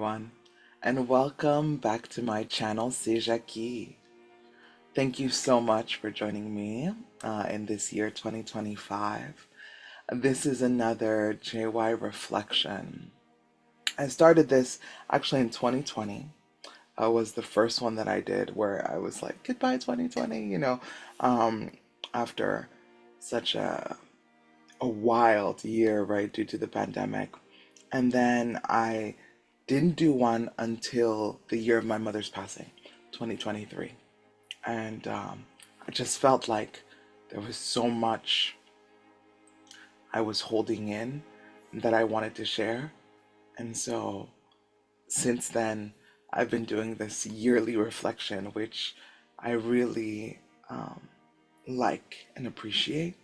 everyone, and welcome back to my channel, CestJackie. Thank you so much for joining me in this year 2025. This is another JY reflection. I started this actually in 2020. Was the first one that I did where I was like, goodbye 2020, um, after such a wild year, right, due to the pandemic. And then I didn't do one until the year of my mother's passing, 2023. And I just felt like there was so much I was holding in that I wanted to share. And so since then, I've been doing this yearly reflection, which I really like and appreciate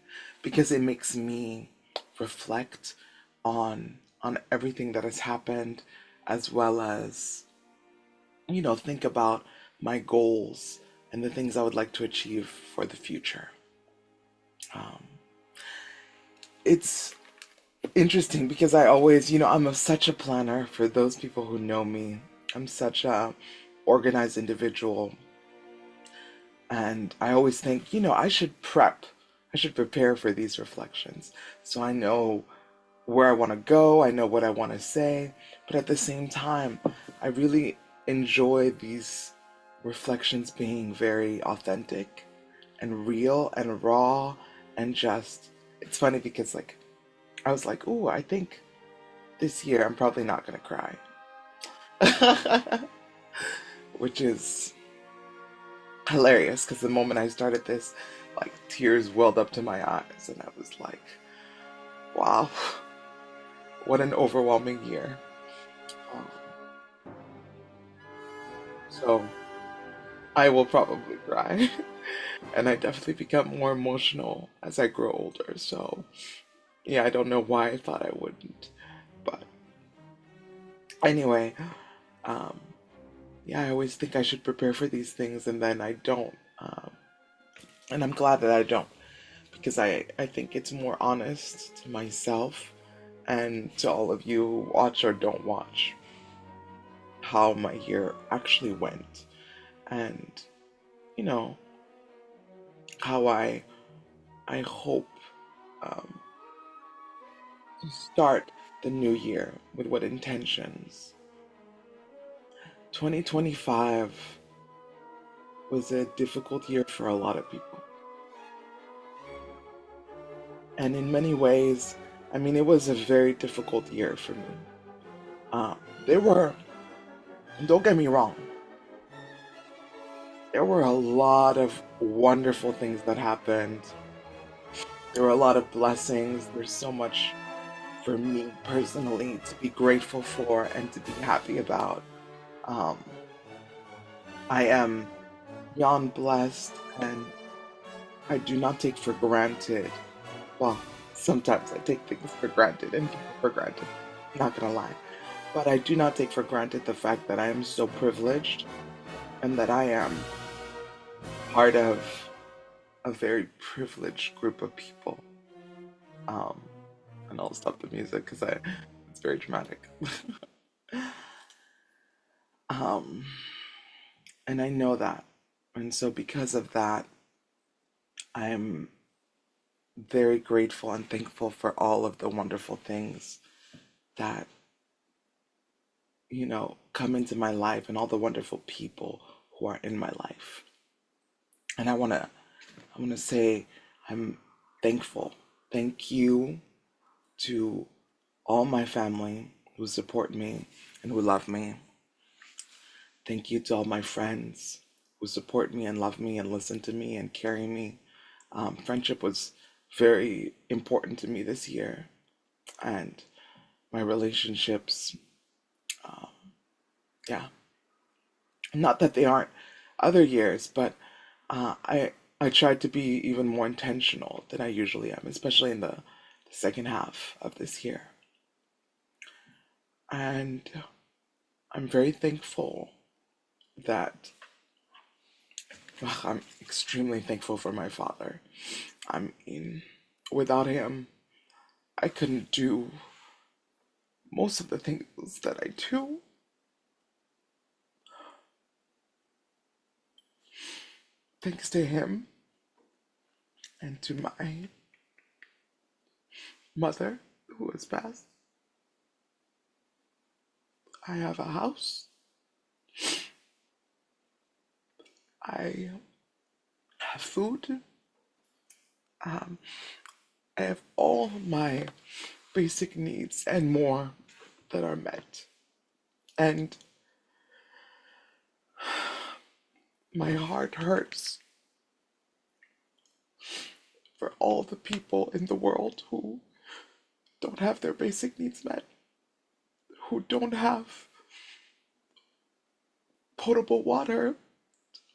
because it makes me reflect on everything that has happened, as well as think about my goals and the things I would like to achieve for the future. um, it's interesting because I always, such a planner. For those people who know me, I'm such a organized individual, and I always think, I should prepare for these reflections so I know where I want to go, I know what I want to say, but at the same time, I really enjoy these reflections being very authentic and real and raw and just, it's funny because I was like, "Ooh, I think this year I'm probably not going to cry." Which is hilarious because the moment I started this, like tears welled up to my eyes and I was like, "Wow, what an overwhelming year." Um, so I will probably cry. And I definitely become more emotional as I grow older. So, yeah, I don't know why I thought I wouldn't. But anyway, um, yeah, I always think I should prepare for these things and then I don't. And I'm glad that I don't because I think it's more honest to myself and to all of you who watch or don't watch how my year actually went. And, you know, how I hope um, to start the new year with what intentions. 2025 was a difficult year for a lot of people. And in many ways, I mean, it was a very difficult year for me. Uh, there were, don't get me wrong, there were a lot of wonderful things that happened. There were a lot of blessings. There's so much for me personally to be grateful for and to be happy about. Um, I am beyond blessed, and I do not take for granted. Well, sometimes I take things for granted and people for granted, not gonna lie. But I do not take for granted the fact that I am so privileged and that I am part of a very privileged group of people. Um, and I'll stop the music because it's very dramatic. um, and I know that. And so because of that, I am very grateful and thankful for all of the wonderful things that come into my life and all the wonderful people who are in my life. And I want to say I'm thankful. Thank you to all my family who support me and who love me. Thank you to all my friends who support me and love me and listen to me and carry me. Friendship was very important to me this year, and my relationships, um, yeah, not that they aren't other years, but I tried to be even more intentional than I usually am, especially in the second half of this year. And I'm very thankful that I'm extremely thankful for my father. I mean, without him, I couldn't do most of the things that I do. thanks to him and to my mother who has passed, I have a house. I have food. Um, I have all my basic needs and more that are met. And my heart hurts for all the people in the world who don't have their basic needs met, who don't have potable water,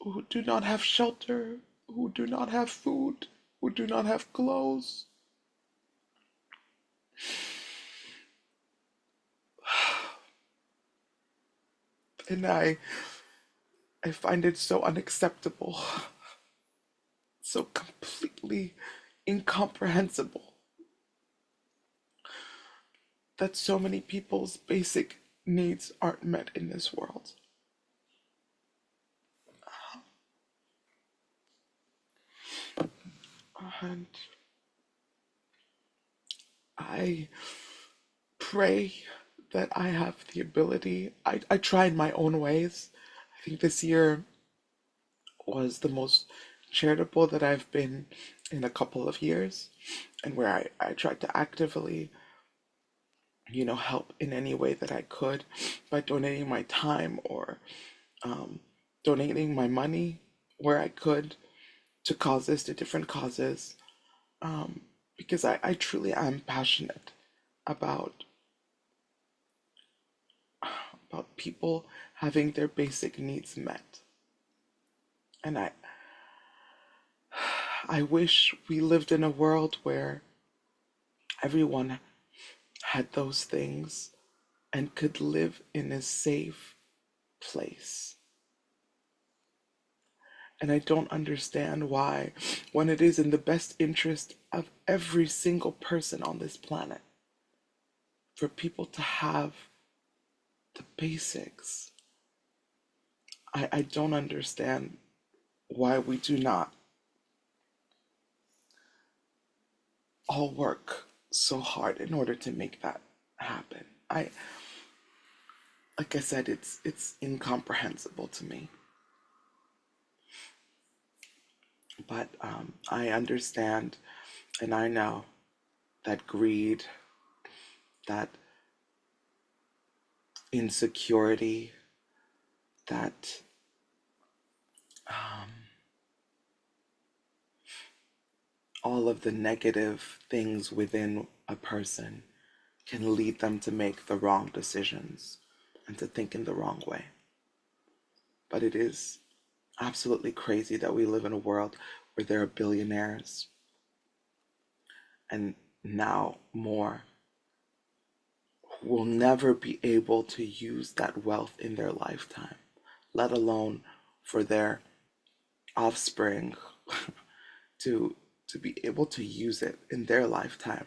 who do not have shelter, who do not have food, who do not have clothes. And I find it so unacceptable, so completely incomprehensible that so many people's basic needs aren't met in this world. And I pray that I have the ability. I try in my own ways. I think this year was the most charitable that I've been in a couple of years, and where I tried to actively, help in any way that I could by donating my time or um, donating my money where I could to causes, to different causes, um, because I truly am passionate about people having their basic needs met. And I wish we lived in a world where everyone had those things and could live in a safe place. And I don't understand why, when it is in the best interest of every single person on this planet, for people to have the basics, I don't understand why we do not all work so hard in order to make that happen. Like I said, it's incomprehensible to me. But I understand and I know that greed, that insecurity, that all of the negative things within a person can lead them to make the wrong decisions and to think in the wrong way. But it is absolutely crazy that we live in a world where there are billionaires and now more who will never be able to use that wealth in their lifetime, let alone for their offspring to be able to use it in their lifetime.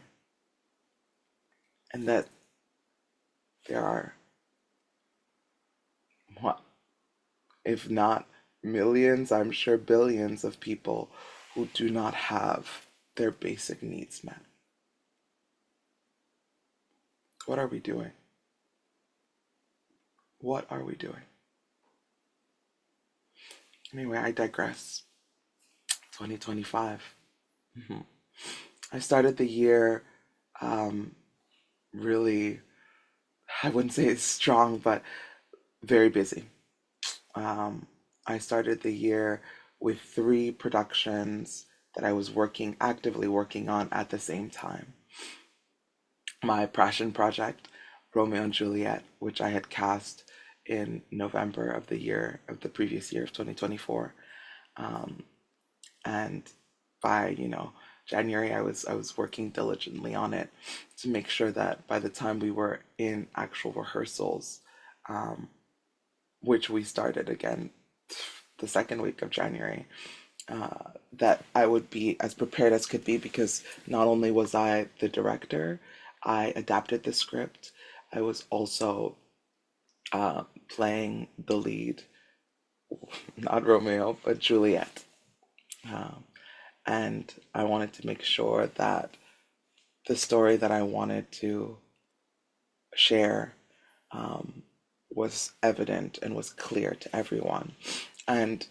And that there are, what, if not millions, I'm sure billions of people who do not have their basic needs met. What are we doing? What are we doing? Anyway, I digress. 2025. I started the year um, really, I wouldn't say it's strong, but very busy. Um, I started the year with three productions that I was actively working on at the same time. My passion project, Romeo and Juliet, which I had cast in November of the previous year of 2024. Um, and by, January, I was working diligently on it to make sure that by the time we were in actual rehearsals, um, which we started again the second week of January, that I would be as prepared as could be, because not only was I the director, I adapted the script. I was also playing the lead, not Romeo, but Juliet. Um, and I wanted to make sure that the story that I wanted to share um, was evident and was clear to everyone. And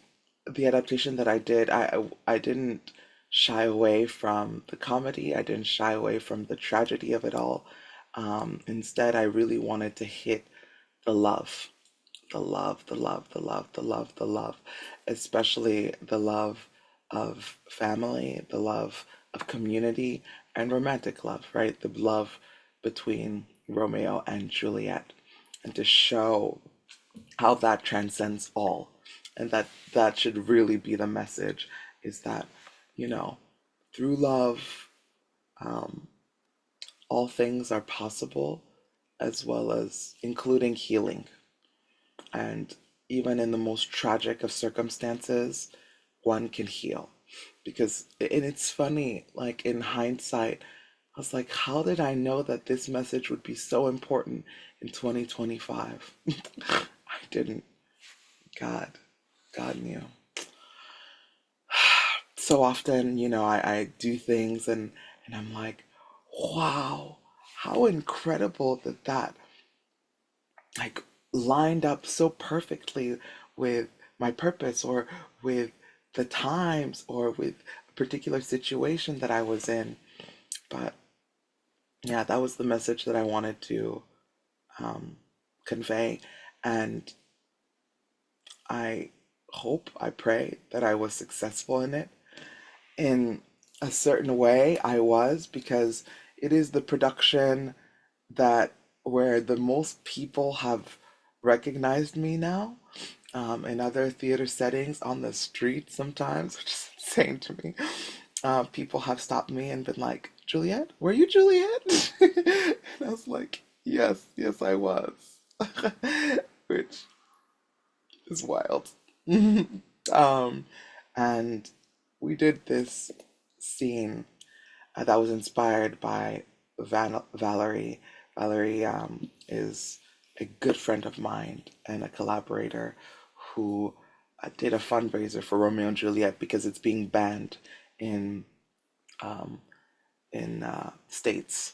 the adaptation that I did, I didn't shy away from the comedy. I didn't shy away from the tragedy of it all. Instead, I really wanted to hit the love, the love, the love, the love, the love, the love, especially the love of family, the love of community, and romantic love, right? The love between Romeo and Juliet, and to show how that transcends all, and that should really be the message, is that, you know, through love, um, all things are possible, as well as including healing. And even in the most tragic of circumstances, one can heal. Because, and it's funny, like in hindsight, I was like, how did I know that this message would be so important in 2025? I didn't. God, God knew. So often, I do things, and I'm like, wow, how incredible that like lined up so perfectly with my purpose, or with the times, or with a particular situation that I was in. But yeah, that was the message that I wanted to um, convey. And I I pray that I was successful in it. In a certain way, I was, because it is the production that where the most people have recognized me now. In other theater settings, on the street sometimes, which is insane to me. People have stopped me and been like, Juliet, were you Juliet? And I was like, yes, yes, I was. Which is wild. um, and we did this scene that was inspired by Valerie. Valerie is a good friend of mine and a collaborator who did a fundraiser for Romeo and Juliet, because it's being banned in um, states.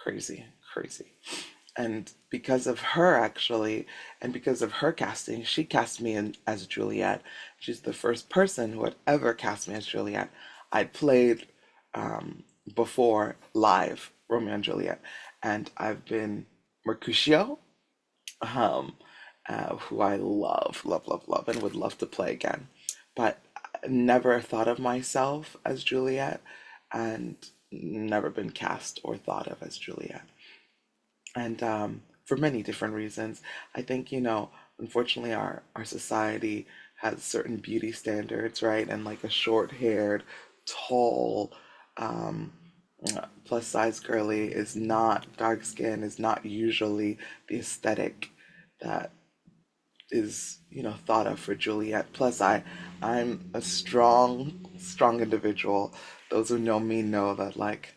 Crazy, crazy. And because of her, actually, and because of her casting, she cast me in as Juliet. She's the first person who had ever cast me as Juliet. I'd played before live Romeo and Juliet, and I've been Mercutio, um, who I love, love, love, love, and would love to play again. But I never thought of myself as Juliet, and never been cast or thought of as Juliet. And for many different reasons. I think, unfortunately, our society has certain beauty standards, right? And like a short-haired, tall, um, plus size girly is not, dark skin is not usually the aesthetic that is, thought of for Juliet. Plus, I'm a strong, strong individual. Those who know me know that, like,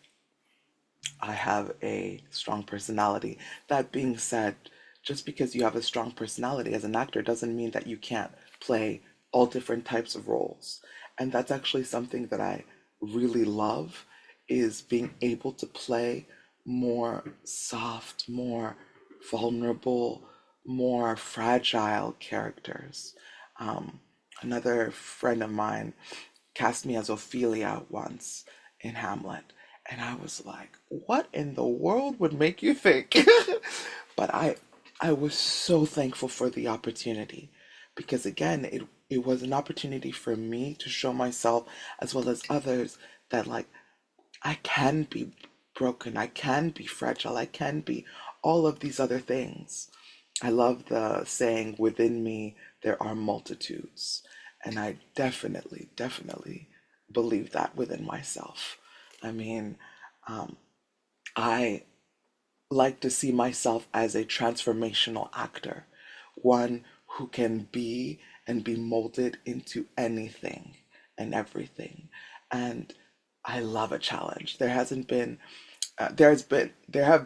I have a strong personality. That being said, just because you have a strong personality as an actor doesn't mean that you can't play all different types of roles. And that's actually something that I really love, is being able to play more soft, more vulnerable, more fragile characters. Um, Another friend of mine cast me as Ophelia once in Hamlet. And I was like, what in the world would make you think? But I was so thankful for the opportunity, because again, it was an opportunity for me to show myself, as well as others, that like I can be broken, I can be fragile, I can be all of these other things. I love the saying, within me there are multitudes. And I definitely, definitely believe that within myself. I mean, um, I like to see myself as a transformational actor, one who can be and be molded into anything and everything. And I love a challenge. There have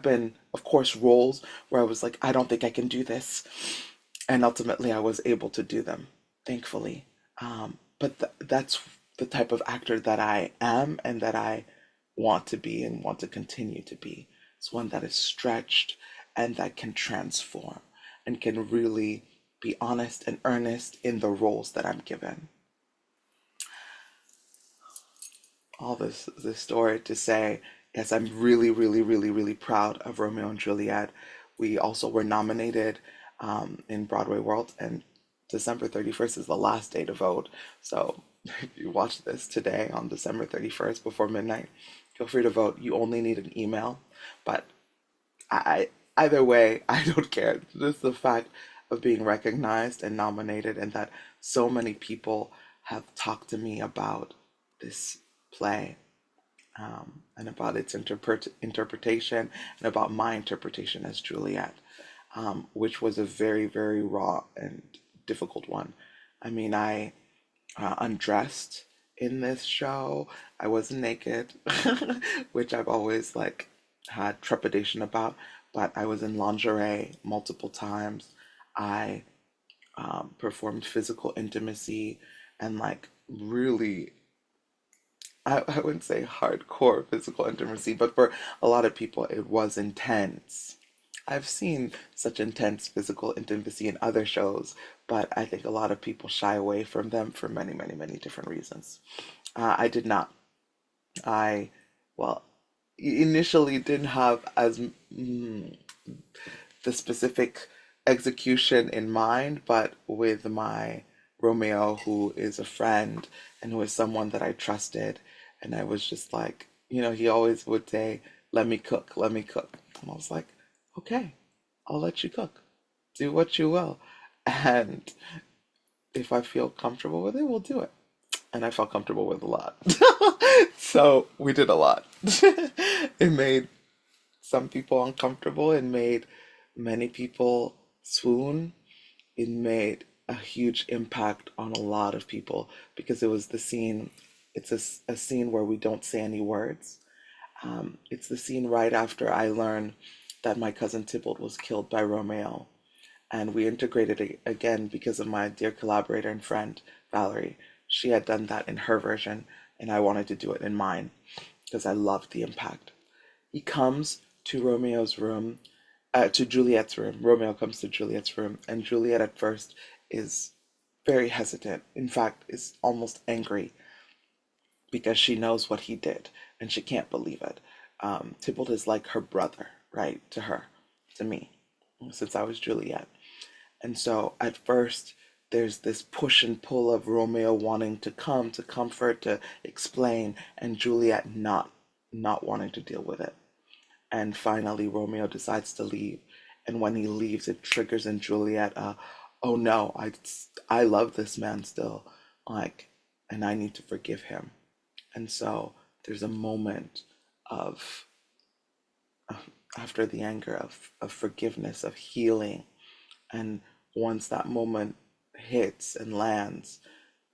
been, of course, roles where I was like, I don't think I can do this, and ultimately I was able to do them, thankfully. But that's the type of actor that I am and that I want to be and want to continue to be. It's one that is stretched and that can transform and can really be honest and earnest in the roles that I'm given. All this story to say, yes, I'm really, really, really, really proud of Romeo and Juliet. We also were nominated in Broadway World, and December 31st is the last day to vote. So if you watch this today on December 31st before midnight, feel free to vote. You only need an email, but I either way, I don't care. Just the fact of being recognized and nominated, and that so many people have talked to me about this play, and about its interpretation and about my interpretation as Juliet, which was a very, very raw and difficult one. I mean, I undressed in this show. I was naked, which I've always like had trepidation about, but I was in lingerie multiple times. I performed physical intimacy and like really, I wouldn't say hardcore physical intimacy, but for a lot of people, it was intense. I've seen such intense physical intimacy in other shows, but I think a lot of people shy away from them for many, many, many different reasons. I did not. I, well, initially didn't have as the specific execution in mind, but with my Romeo, who is a friend and who is someone that I trusted, and I was just like, he always would say, "Let me cook, let me cook," and I was like, "Okay, I'll let you cook. Do what you will, and if I feel comfortable with it, we'll do it." And I felt comfortable with a lot. So we did a lot. It made some people uncomfortable. It made many people swoon. It made a huge impact on a lot of people because it was the scene. It's a scene where we don't say any words. It's the scene right after I learned that my cousin Tybalt was killed by Romeo. And we integrated it again because of my dear collaborator and friend, Valerie. She had done that in her version, and I wanted to do it in mine because I loved the impact. He comes to to Juliet's room. Romeo comes to Juliet's room, and Juliet at first is very hesitant. In fact, is almost angry because she knows what he did and she can't believe it. Tybalt is like her brother, right? To her, to me, since I was Juliet. And so at first, there's this push and pull of Romeo wanting to come to comfort, to explain, and Juliet not wanting to deal with it. And finally, Romeo decides to leave. And when he leaves, it triggers in Juliet, oh no, I love this man still, like, and I need to forgive him. And so there's a moment of, after the anger, of forgiveness, of healing. And once that moment hits and lands,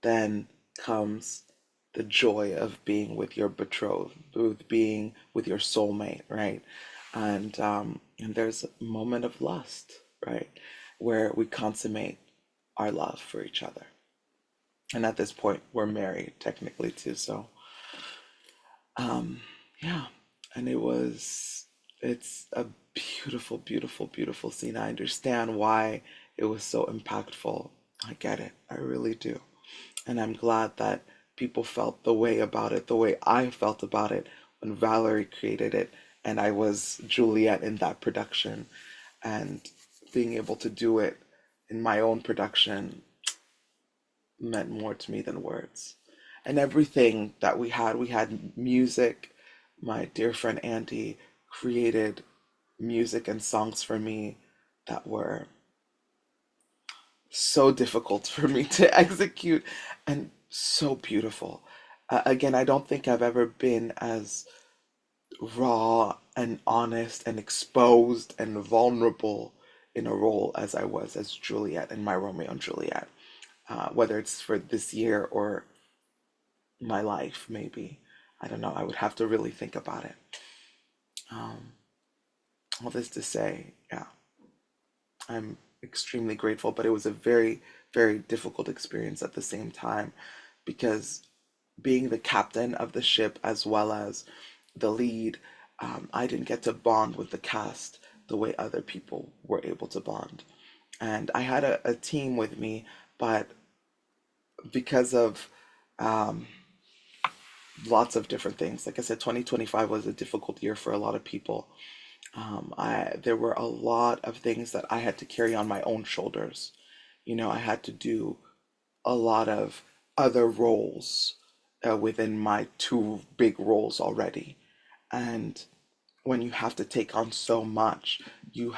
then comes the joy of being with your betrothed, with being with your soulmate, right? And there's a moment of lust, right, where we consummate our love for each other. And at this point, we're married technically too. So, yeah, and it's a beautiful, beautiful, beautiful scene. I understand why it was so impactful. I get it. I really do. And I'm glad that people felt the way about it, the way I felt about it when Valerie created it and I was Juliet in that production. And being able to do it in my own production meant more to me than words. And everything that we had music. My dear friend Andy created music and songs for me that were so difficult for me to execute and so beautiful. Again, I don't think I've ever been as raw and honest and exposed and vulnerable in a role as I was as Juliet in my Romeo and Juliet. Whether it's for this year or my life, maybe. I don't know. I would have to really think about it. Um, all this to say, yeah, I'm extremely grateful, but it was a very, very difficult experience at the same time because being the captain of the ship as well as the lead, I didn't get to bond with the cast the way other people were able to bond. And I had a team with me, but because of um, lots of different things, like I said, 2025 was a difficult year for a lot of people. There were a lot of things that I had to carry on my own shoulders. I had to do a lot of other roles within my two big roles already. And when you have to take on so much, you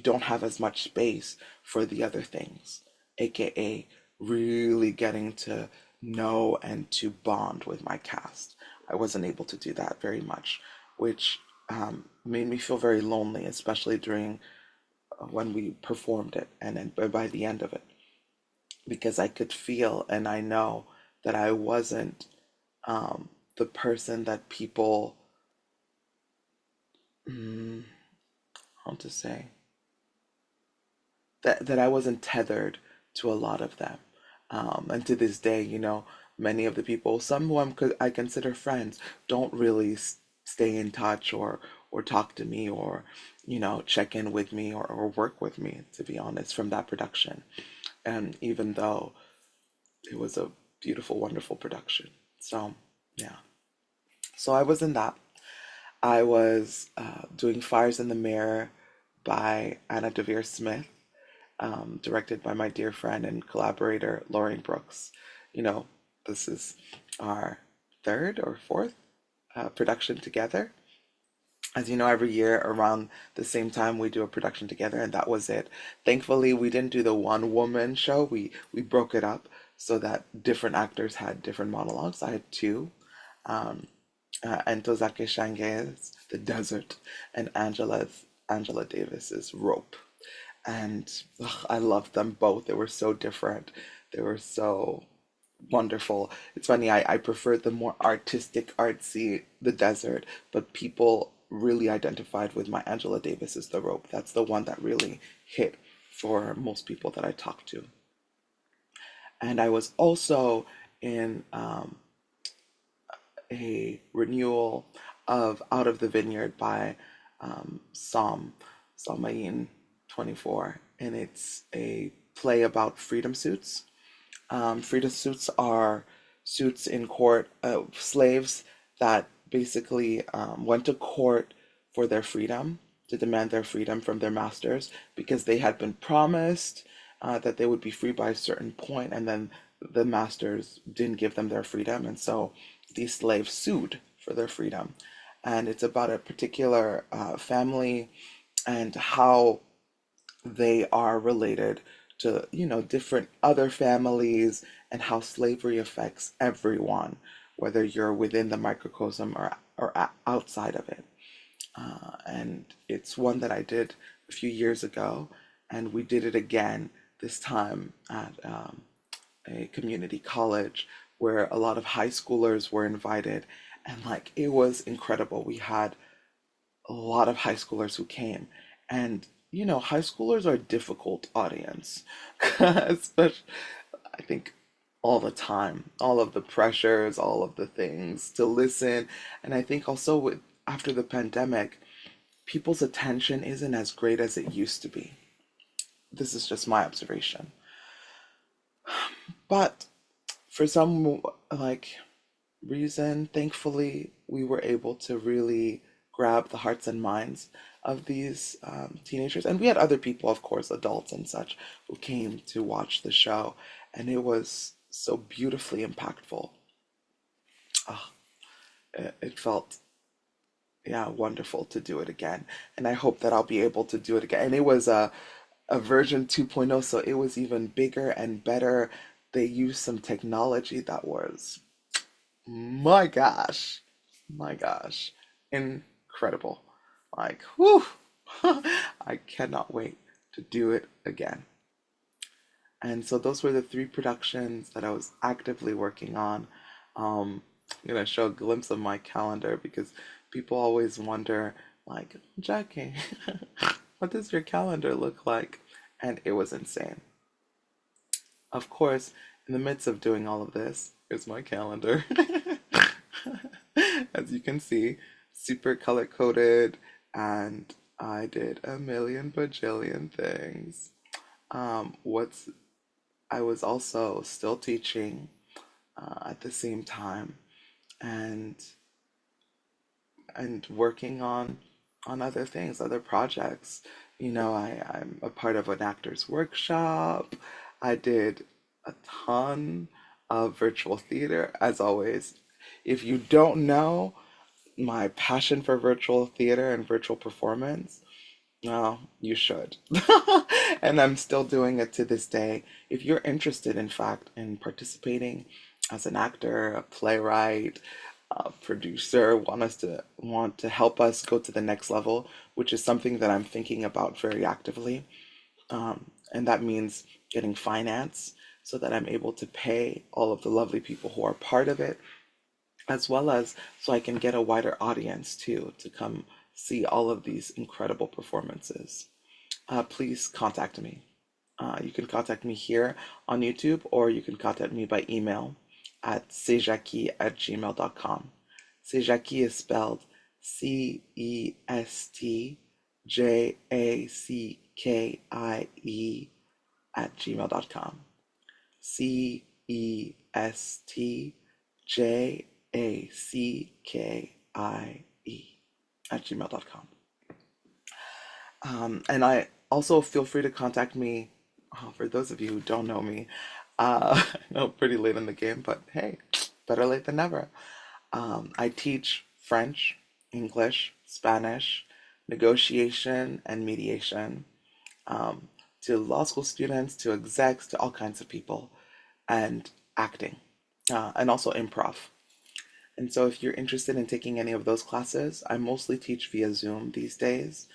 don't have as much space for the other things, aka really getting to know and to bond with my cast. I wasn't able to do that very much, which made me feel very lonely, especially during when we performed it and then by the end of it, because I could feel and I know that I wasn't the person that people, mm, how to say, that I wasn't tethered to a lot of them. And to this day, many of the people, some who I consider friends, don't really stay in touch or talk to me or check in with me or work with me, to be honest, from that production. And even though it was a beautiful, wonderful production. So, yeah. So I was in that. I was doing Fires in the Mirror by Anna Devere Smith, directed by my dear friend and collaborator, Lauren Brooks. You know, this is our third or fourth production together. As you know, every year around the same time we do a production together, and that was it. Thankfully, we didn't do the one woman show. We broke it up so that different actors had different monologues. I had two. Um, Antozake Shange's The Desert and Angela Davis's Rope. And ugh, I loved them both. They were so different. They were so wonderful. It's funny, I preferred the more artistic, artsy The Desert, but people really identified with my Angela Davis's The Rope. That's the one that really hit for most people that I talked to. And I was also in a renewal of Out of the Vineyard by Salmayin 24, and it's a play about freedom suits. Freedom suits are suits in court of slaves that basically went to court for their freedom, to demand their freedom from their masters because they had been promised that they would be free by a certain point, and then the masters didn't give them their freedom, and so these slaves sued for their freedom. And it's about a particular family and how they are related to different other families and how slavery affects everyone, whether you're within the microcosm or outside of it. And it's one that I did a few years ago, and we did it again this time at a community college where a lot of high schoolers were invited, and like it was incredible. We had a lot of high schoolers who came, and high schoolers are a difficult audience, especially I think all the time, all of the pressures, all of the things to listen. And I think also with after the pandemic, people's attention isn't as great as it used to be. This is just my observation. But for some like reason, thankfully, we were able to really grab the hearts and minds of these teenagers. And we had other people, of course, adults and such, who came to watch the show. And it was so beautifully impactful. Ah, it felt, yeah, wonderful to do it again. And I hope that I'll be able to do it again. And it was a version 2.0, so it was even bigger and better. They used some technology that was, my gosh, my gosh, incredible. Like, whew, I cannot wait to do it again. And so those were the three productions that I was actively working on. I'm gonna show a glimpse of my calendar because people always wonder, like, Jackie, what does your calendar look like? And it was insane. Of course, in the midst of doing all of this, Here's my calendar. As you can see, super color coded, and I did a million bajillion things. What's I was also still teaching at the same time, and working on other things, other projects. I'm a part of an actors workshop. I did a ton of virtual theater, as always. If you don't know my passion for virtual theater and virtual performance, well, you should. And I'm still doing it to this day. If you're interested, in fact, in participating as an actor, a playwright, a producer, want to help us go to the next level, which is something that I'm thinking about very actively. And that means getting finance so that I'm able to pay all of the lovely people who are part of it, as well as so I can get a wider audience too to come see all of these incredible performances. Please contact me. You can contact me here on YouTube, or you can contact me by email at CestJackie@gmail.com. CestJackie is spelled CestJackie @gmail.com. CestJackie @gmail.com. And I also feel free to contact me. For those of you who don't know me, I know pretty late in the game, but hey, better late than never. I teach French, English, Spanish, negotiation, and mediation, to law school students, to execs, to all kinds of people, and acting, and also improv. And so, if you're interested in taking any of those classes, I mostly teach via Zoom these days,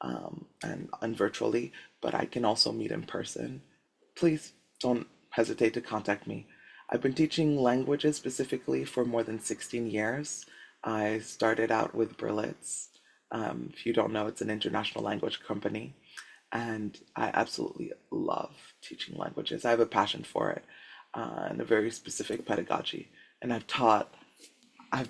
and virtually, but I can also meet in person. Please don't hesitate to contact me. I've been teaching languages specifically for more than 16 years. I started out with Berlitz. If you don't know, it's an international language company, and I absolutely love teaching languages. I have a passion for it, and a very specific pedagogy. And I've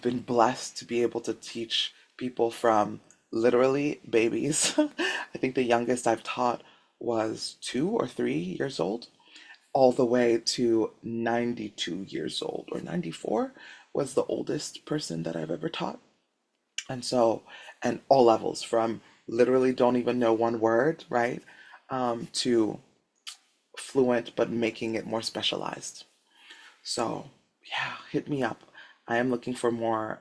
been blessed to be able to teach people from literally babies. I think the youngest I've taught was 2 or 3 years old, all the way to 92 years old, or 94 was the oldest person that I've ever taught. And so, and all levels, from literally don't even know one word, right? To fluent, but making it more specialized. So, yeah, hit me up. I am looking for more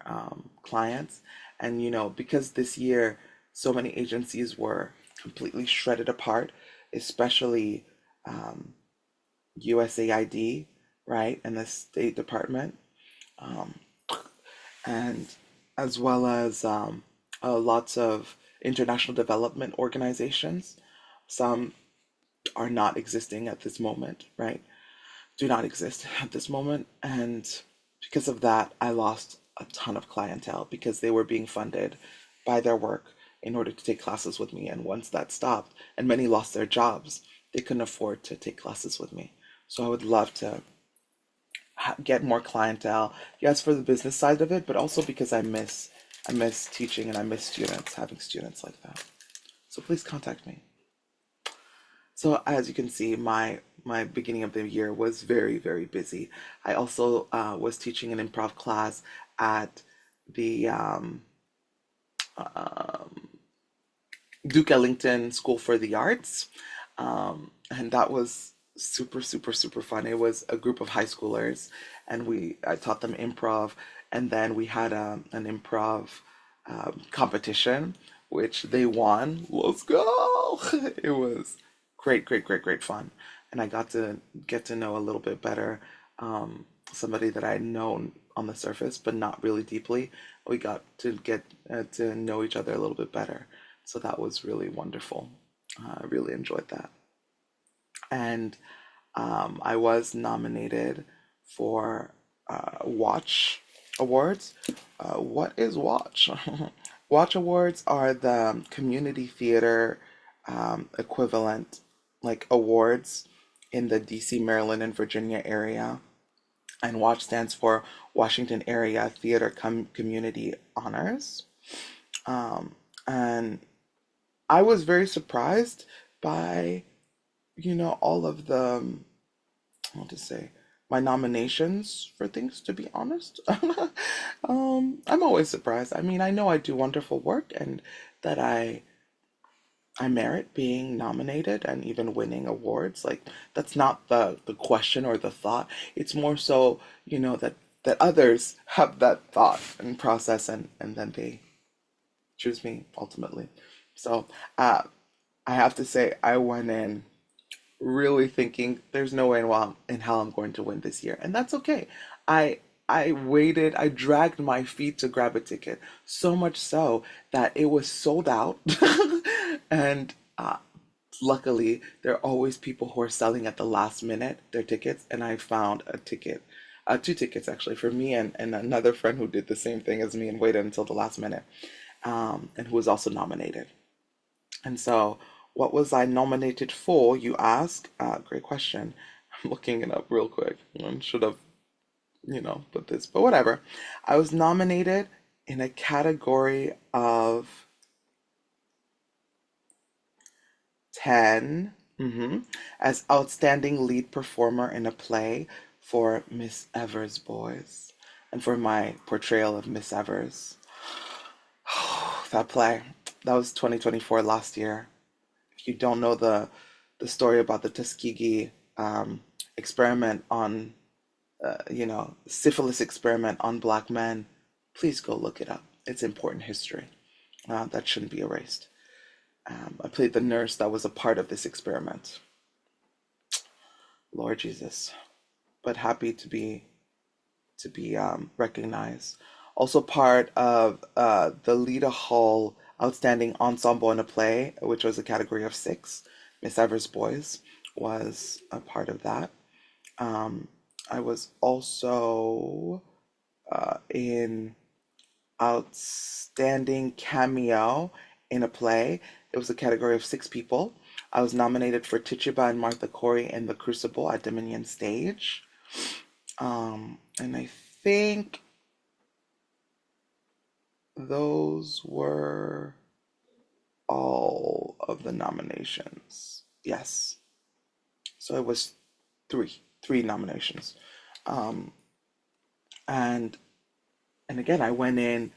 clients. And, because this year so many agencies were completely shredded apart, especially USAID, right, and the State Department, and as well as lots of international development organizations. Some are not existing at this moment, right? Do not exist at this moment. And because of that, I lost a ton of clientele because they were being funded by their work in order to take classes with me. And once that stopped, and many lost their jobs, they couldn't afford to take classes with me. So I would love to get more clientele. Yes, for the business side of it, but also because I miss teaching, and I miss students, having students like that. So please contact me. So as you can see, my beginning of the year was very, very busy. I also was teaching an improv class at the Duke Ellington School for the Arts, and that was super, super, super fun. It was a group of high schoolers, and I taught them improv, and then we had an improv competition, which they won. Let's go! It was great, great, great, great fun, and I got to get to know a little bit better, somebody that I'd known on the surface, but not really deeply. We got to get to know each other a little bit better, so that was really wonderful. I really enjoyed that. And I was nominated for Watch Awards. What is Watch? Watch Awards are the community theater equivalent, like awards in the DC, Maryland, and Virginia area. and WATCH stands for Washington Area Theater Community Honors. And I was very surprised by, all of the, what to say, my nominations for things, to be honest. I'm always surprised. I mean, I know I do wonderful work and that I merit being nominated and even winning awards. Like that's not the question or the thought. It's more so, that others have that thought and process and then they choose me ultimately. So I have to say I went in really thinking there's no way in hell I'm going to win this year. And that's okay. I I waited, I dragged my feet to grab a ticket, so much so that it was sold out. And luckily, there are always people who are selling at the last minute their tickets, and I found a ticket, two tickets actually, for me and another friend who did the same thing as me and waited until the last minute, and who was also nominated. And so, what was I nominated for, you ask? Great question. I'm looking it up real quick. I should have, put this, but whatever. I was nominated in a category of 10, as outstanding lead performer in a play for Miss Evers Boys and for my portrayal of Miss Evers. That play, that was 2024 last year. If you don't know the story about the Tuskegee experiment on, syphilis experiment on black men, please go look it up. It's important history that shouldn't be erased. I played the nurse that was a part of this experiment. Lord Jesus, but happy to be recognized. Also part of the Lita Hall Outstanding Ensemble in a Play, which was a category of six. Miss Evers Boys was a part of that. I was also in Outstanding Cameo in a Play. It was a category of six people. I was nominated for Tituba and Martha Corey in The Crucible at Dominion Stage. And I think those were all of the nominations. Yes. So it was three nominations. Um, and and again, I went in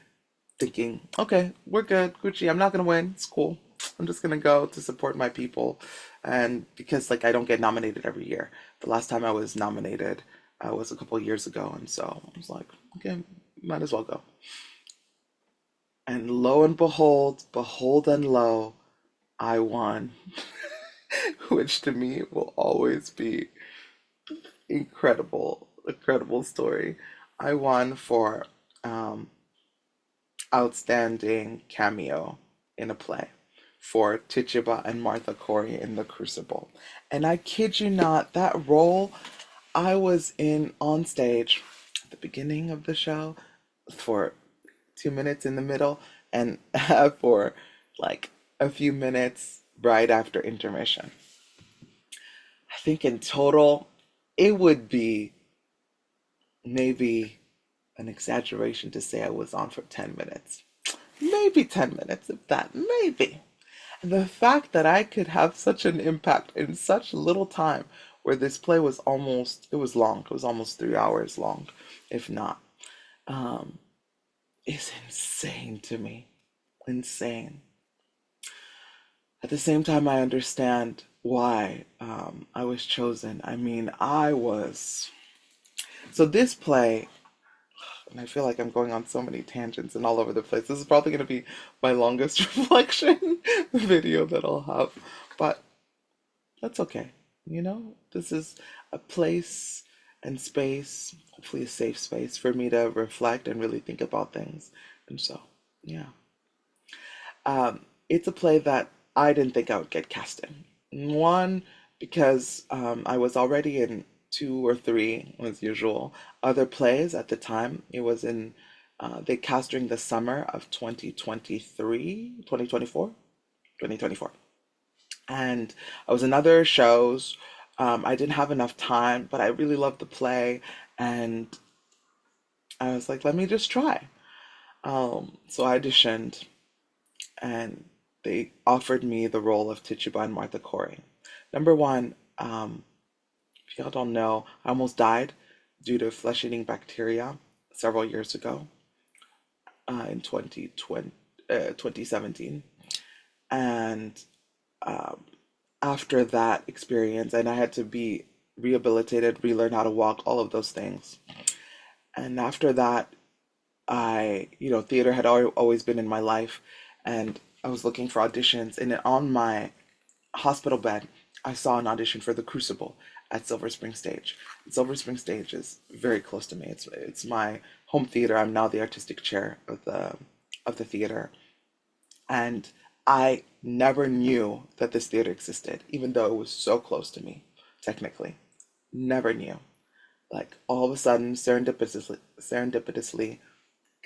thinking, okay, we're good, Gucci. I'm not gonna win. It's cool. I'm just gonna go to support my people, and because like I don't get nominated every year. The last time I was nominated was a couple of years ago, and so I was like, okay, might as well go. And lo and behold and lo, I won, which to me will always be incredible story. I won for um, outstanding cameo in a play for Tituba and Martha Corey in The Crucible. And I kid you not, that role I was in on stage at the beginning of the show for 2 minutes in the middle and for like a few minutes right after intermission. I think in total, it would be maybe an exaggeration to say I was on for 10 minutes. Maybe 10 minutes, if that, maybe. And the fact that I could have such an impact in such little time, where this play was it was long, it was almost 3 hours long, if not, um, is insane to me. Insane. At the same time, I understand why I was chosen. I mean, I was. So this play, and I feel like I'm going on so many tangents and all over the place. This is probably going to be my longest reflection video that I'll have, but that's okay. This is a place and space, hopefully a safe space for me to reflect and really think about things. And so, yeah. It's a play that I didn't think I would get cast in. One, because I was already in two or three, as usual, other plays at the time. It was in, they cast during the summer of 2023, 2024, 2024. And I was in other shows. I didn't have enough time, but I really loved the play. And I was like, let me just try. So I auditioned, and they offered me the role of Tituba and Martha Corey. Number one, if y'all don't know, I almost died due to flesh-eating bacteria several years ago, in 2017. And after that experience, and I had to be rehabilitated, relearn how to walk, all of those things. And after that, theater had always been in my life, and I was looking for auditions. And on my hospital bed, I saw an audition for The Crucible at Silver Spring Stage. Silver Spring Stage is very close to me. It's my home theater. I'm now the artistic chair of the theater, and I never knew that this theater existed, even though it was so close to me, technically. Never knew. Like all of a sudden, serendipitously,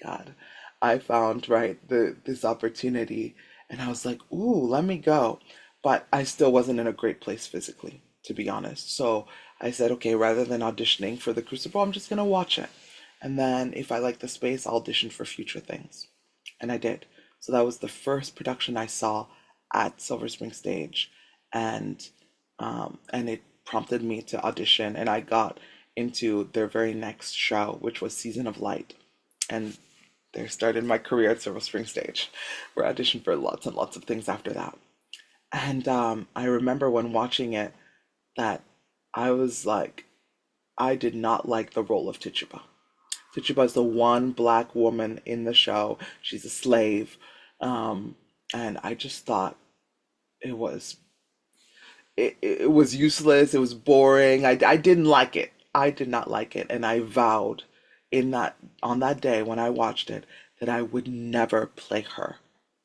God, I found right this opportunity, and I was like, "Ooh, let me go." But I still wasn't in a great place physically, to be honest. So I said, "Okay, rather than auditioning for the Crucible, I'm just gonna watch it, and then if I like the space, I'll audition for future things." And I did. So that was the first production I saw at Silver Spring Stage, and it prompted me to audition, and I got into their very next show, which was Season of Light, and there started my career at Silver Spring Stage, where I auditioned for lots and lots of things after that. And I remember when watching it that I was like, I did not like the role of Tituba. Tituba is the one black woman in the show. She's a slave. Um, and I just thought it was it was useless. It was boring. I didn't like it. I did not like it, and I vowed in that on that day when I watched it that I would never play her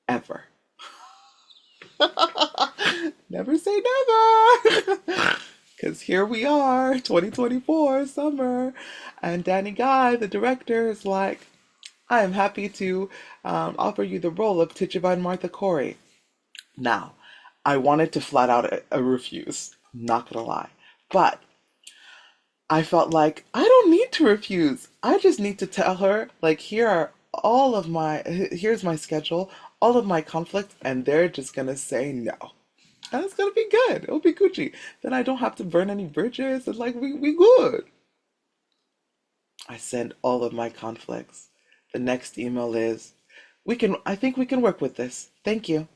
ever. Never say never. Because here we are, 2024 summer, and Danny Guy, the director, is like, I am happy to offer you the role of Tituba and Martha Corey. Now, I wanted to flat out refuse, not gonna lie. But I felt like I don't need to refuse. I just need to tell her, like, here's my schedule, all of my conflicts, and they're just gonna say no. And it's gonna be good. It'll be Gucci. Then I don't have to burn any bridges, and like we good. I send all of my conflicts. The next email is, I think we can work with this. Thank you.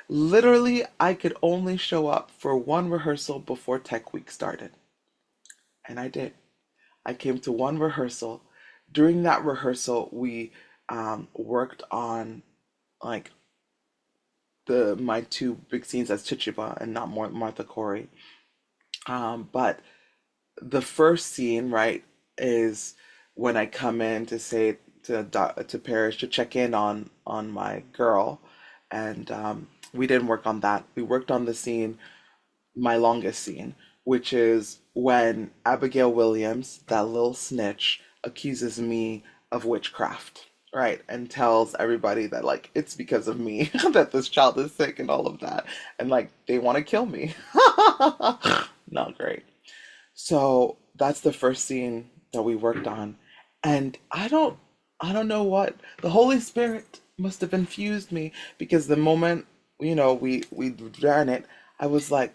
Literally, I could only show up for one rehearsal before Tech Week started. And I did. I came to one rehearsal. During that rehearsal, we worked on like the my two big scenes as Chichiba and not more Martha Corey. But the first scene, right, is when I come in to say to Paris to check in on my girl, and we didn't work on that. We worked on the scene, my longest scene, which is when Abigail Williams, that little snitch, accuses me of witchcraft, right? And tells everybody that like it's because of me that this child is sick and all of that. And like they want to kill me. Not great. So that's the first scene that we worked on. And I don't know what the Holy Spirit must have infused me, because the moment, we ran it, I was like,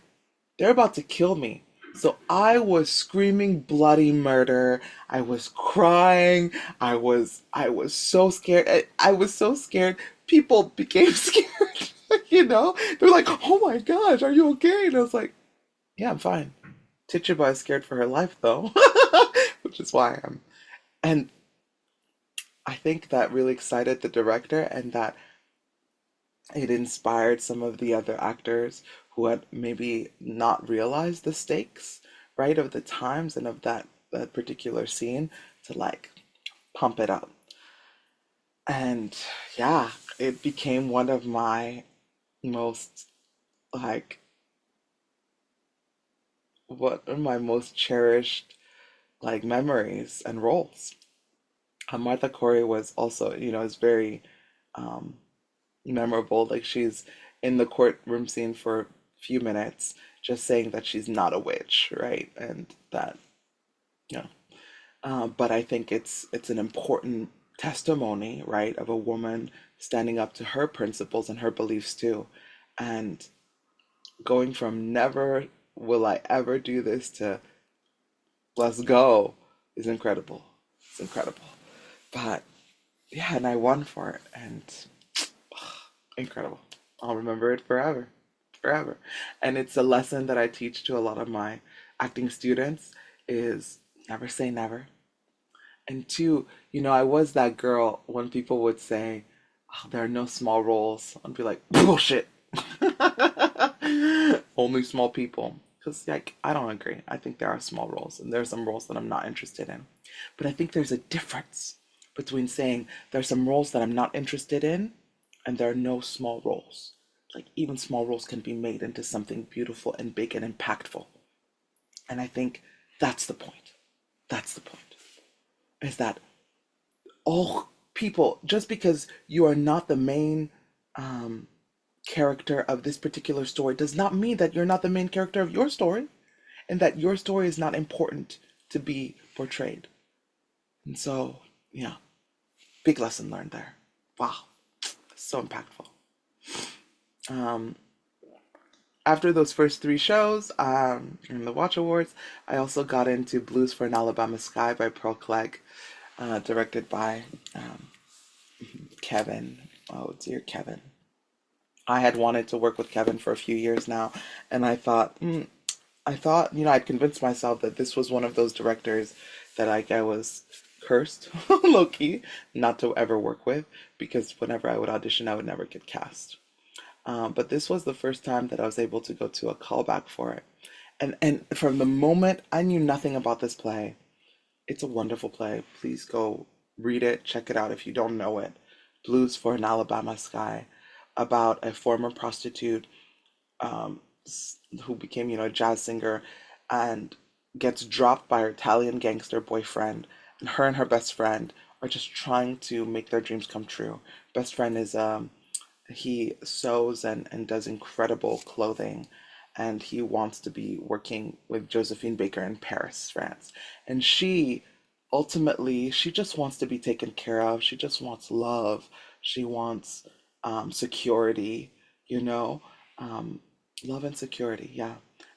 they're about to kill me. So I was screaming bloody murder. I was crying. I was so scared. I was so scared. People became scared. They're like, "Oh my gosh, are you okay?" And I was like, "Yeah, I'm fine." Tituba is scared for her life though, which is why I'm. And I think that really excited the director, and that it inspired some of the other actors who had maybe not realized the stakes, right, of the times and of that particular scene, to like pump it up. And yeah, it became one of my most like what are my most cherished like memories and roles. Martha Corey was also, is very um, memorable. Like she's in the courtroom scene for a few minutes, just saying that she's not a witch, right? And that. Yeah. But I think it's an important testimony, right, of a woman standing up to her principles and her beliefs too, and going from never will I ever do this to let's go is incredible. It's incredible. But yeah, and I won for it, and incredible. I'll remember it forever, forever. And it's a lesson that I teach to a lot of my acting students is never say never. And two, I was that girl when people would say, oh, there are no small roles. I'd be like, bullshit. Only small people. Because, like, I don't agree. I think there are small roles, and there are some roles that I'm not interested in. But I think there's a difference between saying there are some roles that I'm not interested in, and there are no small roles. Like, even small roles can be made into something beautiful and big and impactful. And I think that's the point. That's the point. Is that all people, just because you are not the main um, character of this particular story, does not mean that you're not the main character of your story and that your story is not important to be portrayed. And so, yeah, big lesson learned there. Wow, so impactful. Um, After those first three shows in the Watch Awards, I also got into Blues for an Alabama Sky by Pearl Clegg, directed by Kevin. Oh dear, Kevin. I had wanted to work with Kevin for a few years now, and I thought, I'd convinced myself that this was one of those directors that I was cursed, low key, not to ever work with, because whenever I would audition, I would never get cast. But this was the first time that I was able to go to a callback for it, and from the moment I knew nothing about this play, it's a wonderful play. Please go read it, check it out if you don't know it. Blues for an Alabama Sky, about a former prostitute um, who became, a jazz singer and gets dropped by her Italian gangster boyfriend. And her best friend are just trying to make their dreams come true. Best friend is, he sews and does incredible clothing. And he wants to be working with Josephine Baker in Paris, France. And she just wants to be taken care of. She just wants love. She wants security, you know, um, love and security, yeah.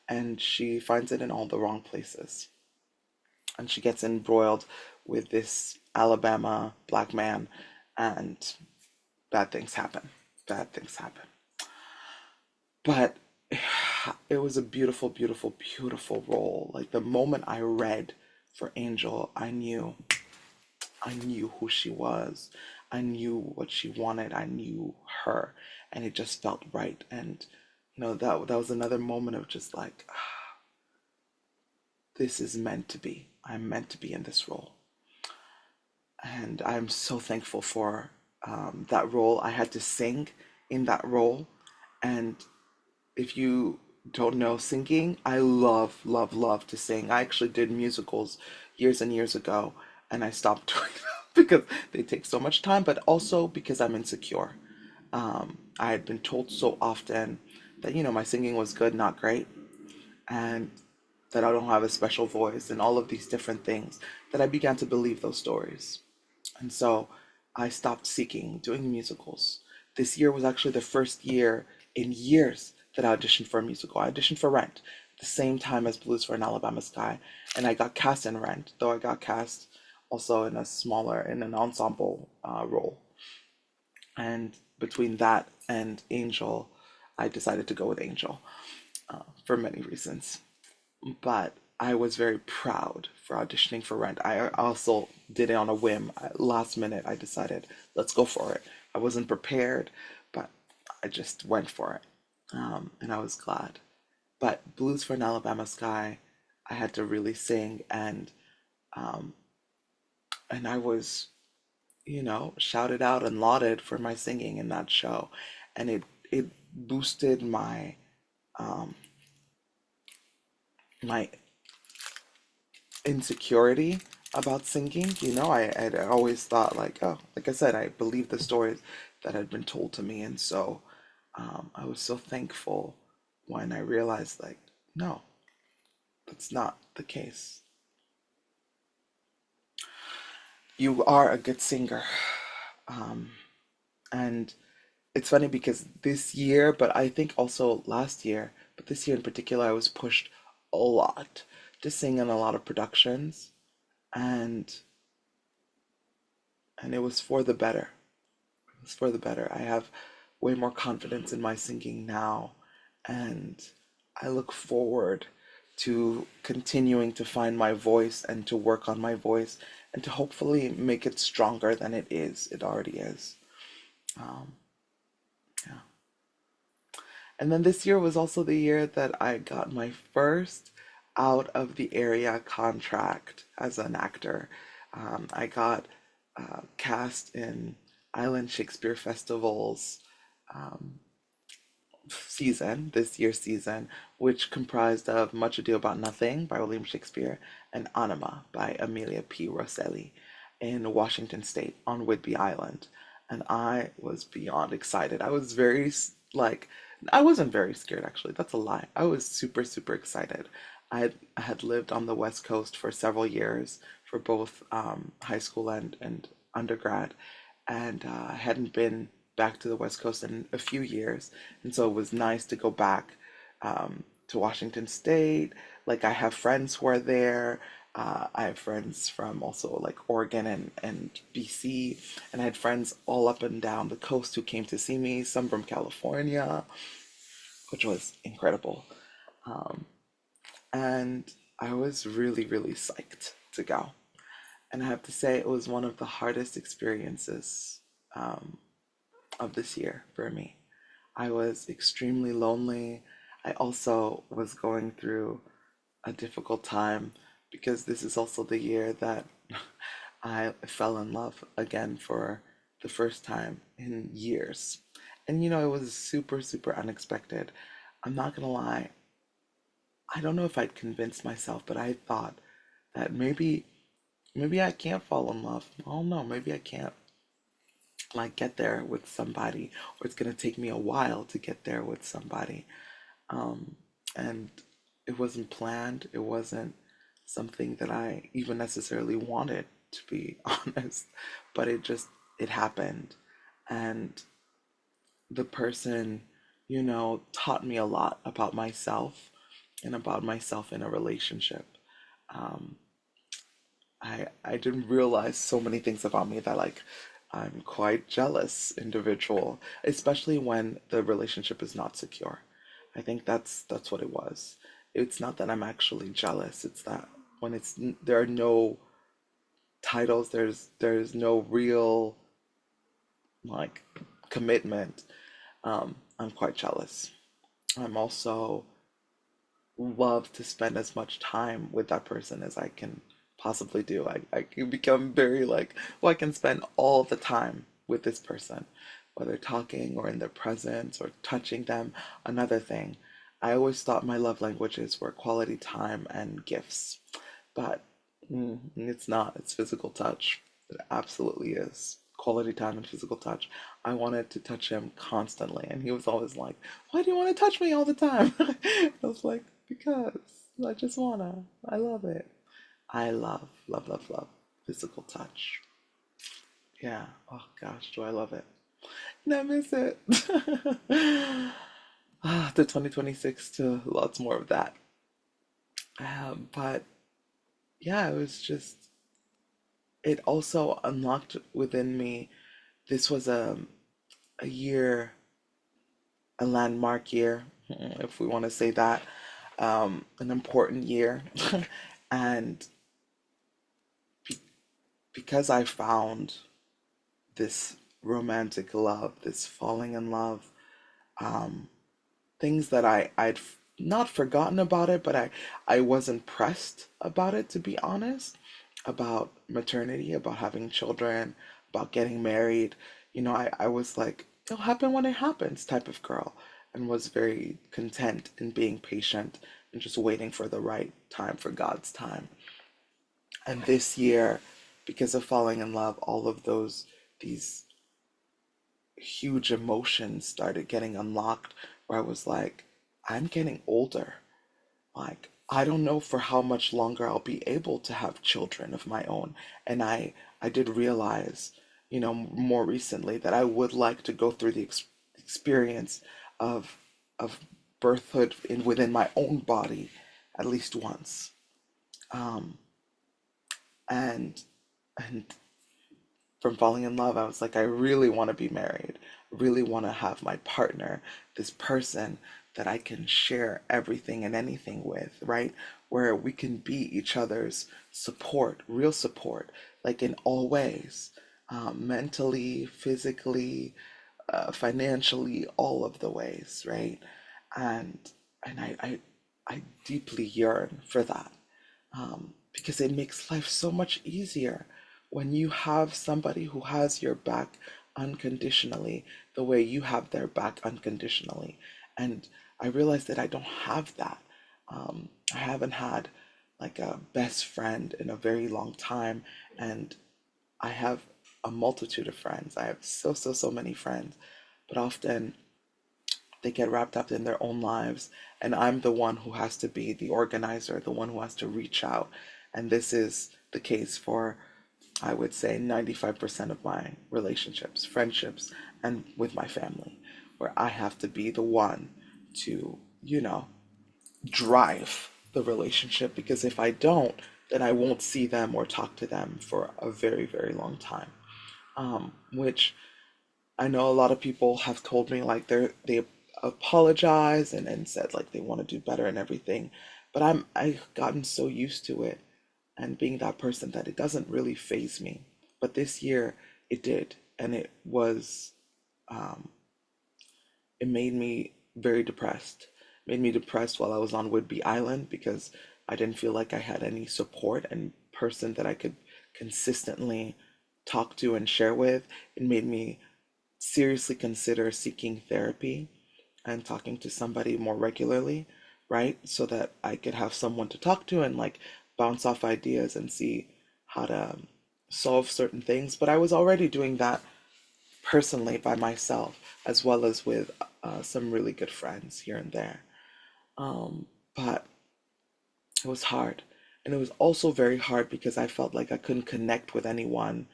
And she finds it in all the wrong places. And she gets embroiled with this Alabama black man, and bad things happen. Bad things happen. But it was a beautiful, beautiful, beautiful role. Like the moment I read for Angel, I knew who she was. I knew what she wanted. I knew her, and it just felt right. And that was another moment of just like, this is meant to be. I'm meant to be in this role, and I'm so thankful for that role. I had to sing in that role, and if you don't know singing, I love, love, love to sing. I actually did musicals years and years ago, and I stopped doing them because they take so much time, but also because I'm insecure. I had been told so often that, my singing was good, not great, and that I don't have a special voice, and all of these different things, that I began to believe those stories. And so I stopped seeking doing musicals. This year was actually the first year in years that I auditioned for a musical. I auditioned for Rent at the same time as Blues for an Alabama Sky, and I got cast in Rent, though I got cast also in an ensemble role. And between that and Angel, I decided to go with Angel for many reasons. But I was very proud for auditioning for Rent. I also did it on a whim. Last minute, I decided, let's go for it. I wasn't prepared, but I just went for it. And I was glad. But Blues for an Alabama Sky, I had to really sing, um, and I was, shouted out and lauded for my singing in that show, and it boosted um, my insecurity about singing. I'd always thought like, oh, like I said, I believed the stories that had been told to me, and so I was so thankful when I realized like, no, that's not the case. You are a good singer. Um, and it's funny because this year, but I think also last year, but this year in particular, I was pushed a lot to sing in a lot of productions, and it was for the better. It was for the better. I have way more confidence in my singing now, and I look forward to continuing to find my voice and to work on my voice and to hopefully make it stronger than it is. It already is. Um, yeah. And then this year was also the year that I got my first out of the area contract as an actor. I got cast in Island Shakespeare Festival's season, this year's season, which comprised of Much Ado About Nothing by William Shakespeare and Anima by Amelia P. Rosselli in Washington State on Whidbey Island. And I was beyond excited. I was very, like, I wasn't very scared actually. That's a lie. I was super, super excited. I had lived on the West Coast for several years for both high school and undergrad, and I hadn't been back to the West Coast in a few years, and so it was nice to go back to Washington State. Like I have friends who are there. I have friends from also like Oregon and BC, and I had friends all up and down the coast who came to see me, some from California, which was incredible. Um, and I was really, really psyched to go. And I have to say, it was one of the hardest experiences um, of this year for me. I was extremely lonely. I also was going through a difficult time because this is also the year that I fell in love again for the first time in years. And it was super, super unexpected. I'm not gonna lie, I don't know if I'd convinced myself, but I thought that maybe I can't fall in love. I don't know, maybe I can't like get there with somebody, or it's gonna take me a while to get there with somebody. Um, and it wasn't planned. It wasn't something that I even necessarily wanted, to be honest. But it happened, and the person, taught me a lot about myself and about myself in a relationship. Um, I didn't realize so many things about me that like I'm quite jealous individual, especially when the relationship is not secure. I think that's what it was. It's not that I'm actually jealous. It's that when there are no titles, there's no real like commitment. I'm quite jealous. I'm also love to spend as much time with that person as I can possibly do. I can become very like, well, I can spend all the time with this person, whether talking or in their presence or touching them. Another thing, I always thought my love languages were quality time and gifts, but it's not. It's physical touch. It absolutely is. Quality time and physical touch. I wanted to touch him constantly, and he was always like, "Why do you want to touch me all the time?" I was like, "Because I just wanna. I love it. I love, love, love, love physical touch." Yeah. Oh gosh, do I love it? And I miss it. To 2026 to lots more of that. But yeah, it was just. It also unlocked within me. This was a year, a landmark year, if we want to say that, an important year. And be- because I found this romantic love, this falling in love, um, things that not forgotten about it, but I wasn't pressed about it, to be honest, about maternity, about having children, about getting married. I was like, it'll happen when it happens type of girl, and was very content in being patient and just waiting for the right time, for God's time. And this year, because of falling in love, all of these huge emotions started getting unlocked, where I was like, I'm getting older. Like, I don't know for how much longer I'll be able to have children of my own. And I did realize, more recently that I would like to go through the experience of of birthhood within my own body at least once. Um, and and from falling in love, I was like, I really want to be married. Really want to have my partner, this person that I can share everything and anything with, right? Where we can be each other's support, real support, like in all ways, mentally, physically, financially, all of the ways, right? And and I deeply yearn for that, because it makes life so much easier when you have somebody who has your back unconditionally, the way you have their back unconditionally. And I realized that I don't have that. I haven't had like a best friend in a very long time, and I have a multitude of friends. I have so many friends, but often they get wrapped up in their own lives, and I'm the one who has to be the organizer, the one who has to reach out. And this is the case for, I would say, 95% of my relationships, friendships, and with my family, where I have to be the one to, drive the relationship, because if I don't, then I won't see them or talk to them for a very long time. Which I know a lot of people have told me like they apologize and said like they want to do better and everything, but I've gotten so used to it and being that person that it doesn't really phase me. But this year it did, and it made me very depressed. Made me depressed while I was on Whidbey Island because I didn't feel like I had any support and person that I could consistently talk to and share with. It made me seriously consider seeking therapy and talking to somebody more regularly, right? So that I could have someone to talk to and like bounce off ideas and see how to solve certain things. But I was already doing that personally by myself, as well as with some really good friends here and there. But it was hard. And it was also very hard because I felt like I couldn't connect with anyone,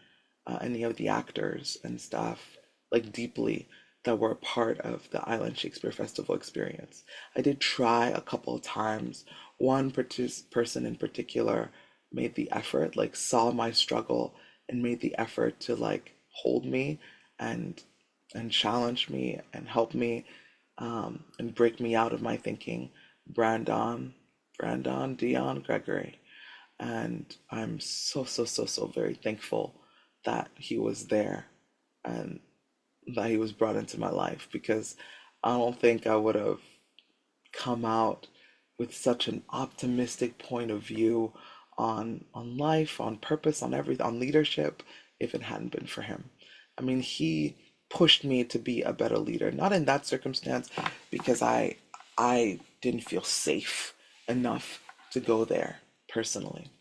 any of the actors and stuff, like deeply, that were a part of the Island Shakespeare Festival experience. I did try a couple of times. One person in particular made the effort, like saw my struggle and made the effort to like hold me and challenge me and help me, and break me out of my thinking. Brandon, Dion Gregory. And I'm so very thankful that he was there and that he was brought into my life, because I don't think I would have come out with such an optimistic point of view on life, on purpose, on everything, on leadership, if it hadn't been for him. I mean, he pushed me to be a better leader, not in that circumstance because I didn't feel safe enough to go there personally.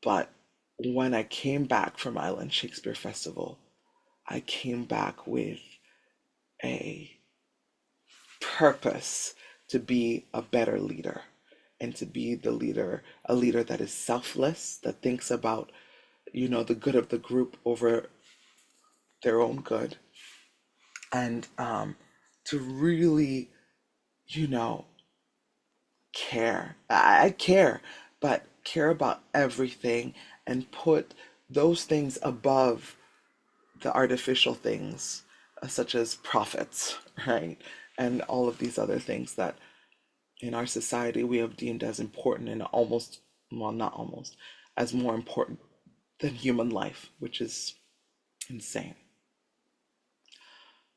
But when I came back from Island Shakespeare Festival, I came back with a purpose to be a better leader and to be a leader that is selfless, that thinks about, the good of the group over their own good, and to really, you know, care. I care, but care about everything and put those things above the artificial things, such as profits, right? And all of these other things that in our society we have deemed as important and almost, well, not almost, as more important than human life, which is insane.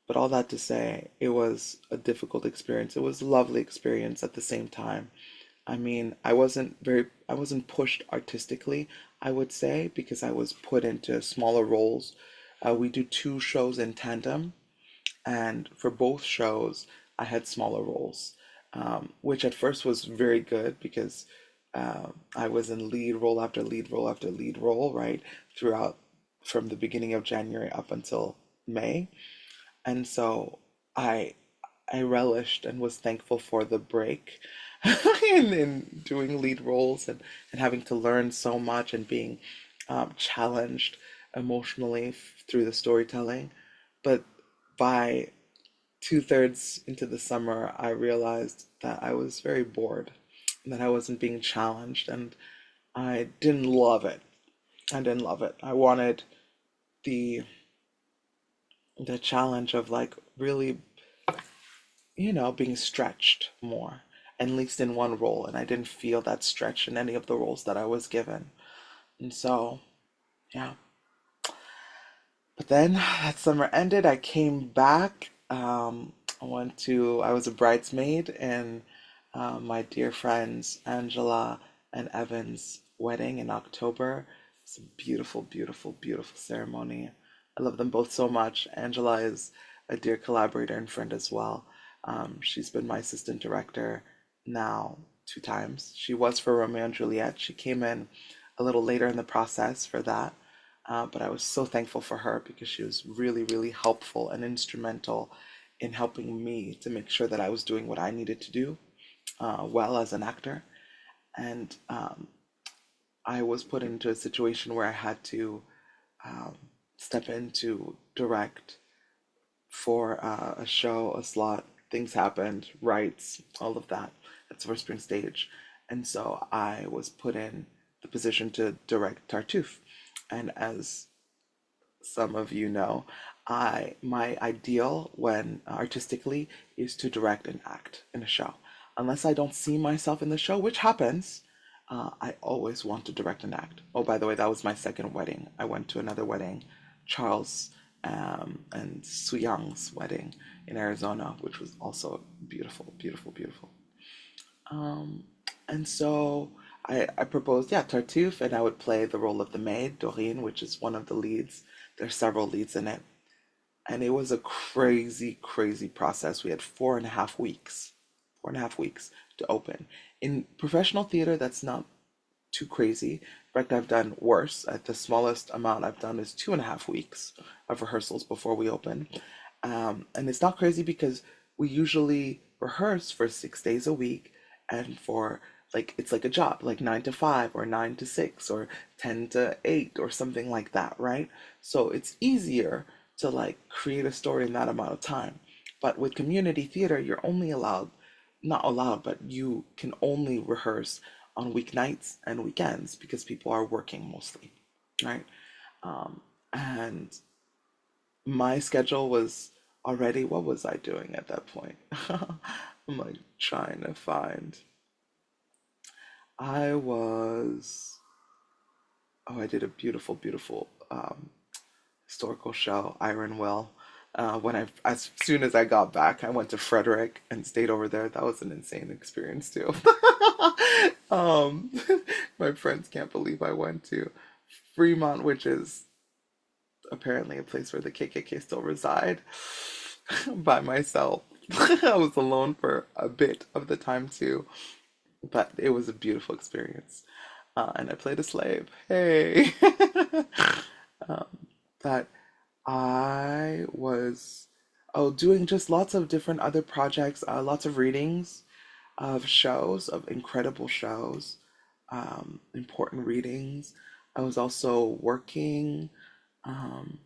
But all that to say, it was a difficult experience. It was a lovely experience at the same time. I mean, I wasn't pushed artistically, I would say, because I was put into smaller roles. We do two shows in tandem, and for both shows, I had smaller roles, which at first was very good because I was in lead role after lead role after lead role, right, throughout from the beginning of January up until May. And so I I relished and was thankful for the break in doing lead roles and having to learn so much and being challenged emotionally through the storytelling. But by two-thirds into the summer, I realized that I was very bored, that I wasn't being challenged, and I didn't love it. I didn't love it. I wanted the the challenge of like really, being stretched more, at least in one role, and I didn't feel that stretch in any of the roles that I was given. And so, yeah, but then that summer ended. I came back. I was a bridesmaid in my dear friends Angela and Evan's wedding in October. It's a beautiful, beautiful, beautiful ceremony. I love them both so much. Angela is a dear collaborator and friend as well. She's been my assistant director now two times. She was for Romeo and Juliet. She came in a little later in the process for that. But I was so thankful for her because she was really, really helpful and instrumental in helping me to make sure that I was doing what I needed to do well as an actor. And I was put into a situation where I had to um, step in to direct for a show, a slot. Things happened, rights, all of that at Silver Spring Stage. And so I was put in the position to direct Tartuffe. And as some of you know, my ideal when artistically is to direct and act in a show. Unless I don't see myself in the show, which happens, I always want to direct and act. Oh, by the way, that was my second wedding. I went to another wedding, Charles and Suyang's wedding in Arizona, which was also beautiful, beautiful, beautiful. Um, and so I proposed, yeah, Tartuffe, and I would play the role of the maid, Doreen, which is one of the leads. There's several leads in it. And it was a crazy, crazy process. We had 4.5 weeks, 4.5 weeks to open. In professional theater, that's not too crazy. In fact, I've done worse. At the smallest amount I've done is 2.5 weeks of rehearsals before we open. And it's not crazy because we usually rehearse for 6 days a week and for like it's like a job, like 9 to 5 or 9 to 6 or 10 to 8 or something like that, right? So it's easier to like create a story in that amount of time. But with community theater, you're only allowed, not allowed, but you can only rehearse on weeknights and weekends because people are working mostly, right? And my schedule was already, what was I doing at that point? I'm like trying to find. I was, oh, I did a beautiful, beautiful historical show, Iron Will. As soon as I got back, I went to Frederick and stayed over there. That was an insane experience too. um, my friends can't believe I went to Fremont, which is apparently a place where the KKK still reside, by myself. I was alone for a bit of the time too, but it was a beautiful experience. And I played a slave. Hey. But I was, oh, doing just lots of different other projects, lots of readings of shows, of incredible shows, important readings. I was also working, um,